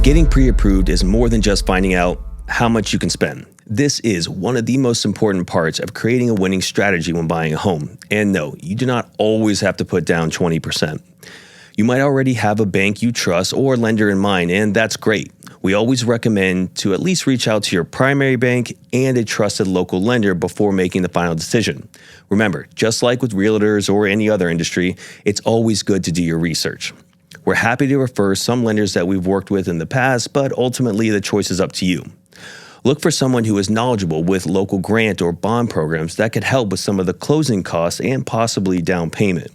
Getting pre-approved is more than just finding out how much you can spend. This is one of the most important parts of creating a winning strategy when buying a home. And no, you do not always have to put down 20%. You might already have a bank you trust or lender in mind, and that's great. We always recommend to at least reach out to your primary bank and a trusted local lender before making the final decision. Remember, just like with realtors or any other industry, it's always good to do your research. We're happy to refer some lenders that we've worked with in the past, but ultimately the choice is up to you. Look for someone who is knowledgeable with local grant or bond programs that could help with some of the closing costs and possibly down payment.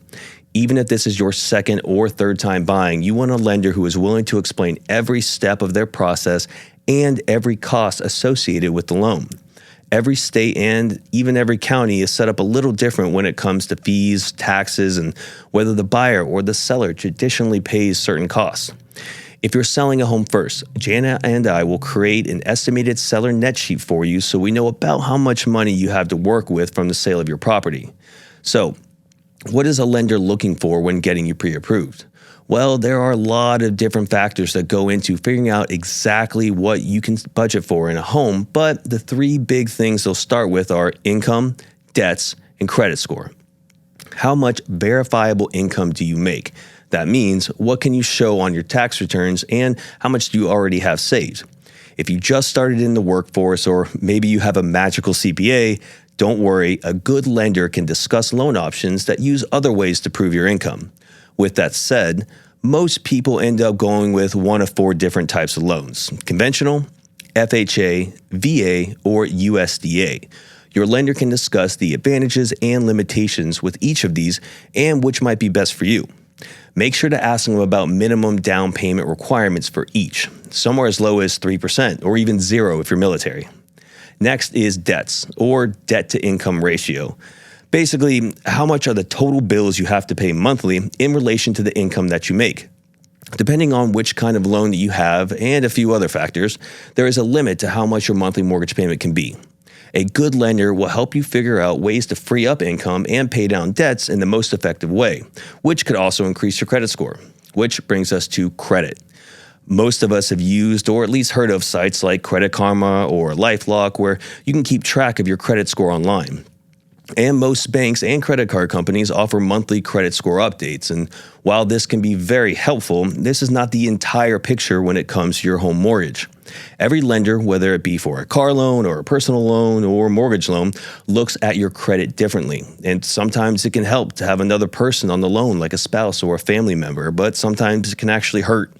Even if this is your second or third time buying, you want a lender who is willing to explain every step of their process and every cost associated with the loan. Every state and even every county is set up a little different when it comes to fees, taxes, and whether the buyer or the seller traditionally pays certain costs. If you're selling a home first, Jana and I will create an estimated seller net sheet for you so we know about how much money you have to work with from the sale of your property. So, what is a lender looking for when getting you pre-approved? Well, there are a lot of different factors that go into figuring out exactly what you can budget for in a home, but the three big things they'll start with are income, debts, and credit score. How much verifiable income do you make? That means what can you show on your tax returns and how much do you already have saved? If you just started in the workforce or maybe you have a magical CPA, don't worry, a good lender can discuss loan options that use other ways to prove your income. With that said, most people end up going with one of four different types of loans: conventional, FHA, VA, or USDA. Your lender can discuss the advantages and limitations with each of these and which might be best for you. Make sure to ask them about minimum down payment requirements for each. Some are as low as 3% or even 0 if you're military. Next is debts, or debt to income ratio. Basically, how much are the total bills you have to pay monthly in relation to the income that you make? Depending on which kind of loan that you have and a few other factors, there is a limit to how much your monthly mortgage payment can be. A good lender will help you figure out ways to free up income and pay down debts in the most effective way, which could also increase your credit score. Which brings us to credit. Most of us have used or at least heard of sites like Credit Karma or LifeLock where you can keep track of your credit score online. And most banks and credit card companies offer monthly credit score updates. And while this can be very helpful, this is not the entire picture when it comes to your home mortgage. Every lender, whether it be for a car loan or a personal loan or mortgage loan, looks at your credit differently. And sometimes it can help to have another person on the loan, like a spouse or a family member, but sometimes it can actually hurt.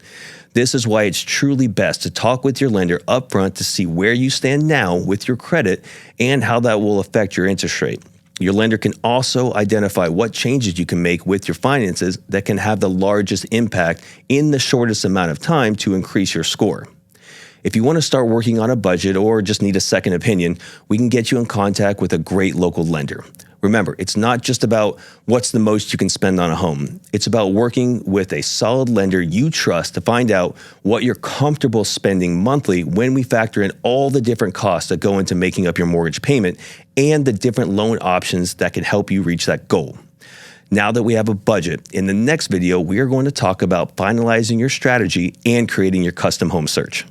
This is why it's truly best to talk with your lender upfront to see where you stand now with your credit and how that will affect your interest rate. Your lender can also identify what changes you can make with your finances that can have the largest impact in the shortest amount of time to increase your score. If you want to start working on a budget or just need a second opinion, we can get you in contact with a great local lender. Remember, it's not just about what's the most you can spend on a home. It's about working with a solid lender you trust to find out what you're comfortable spending monthly when we factor in all the different costs that go into making up your mortgage payment and the different loan options that can help you reach that goal. Now that we have a budget, in the next video, we are going to talk about finalizing your strategy and creating your custom home search.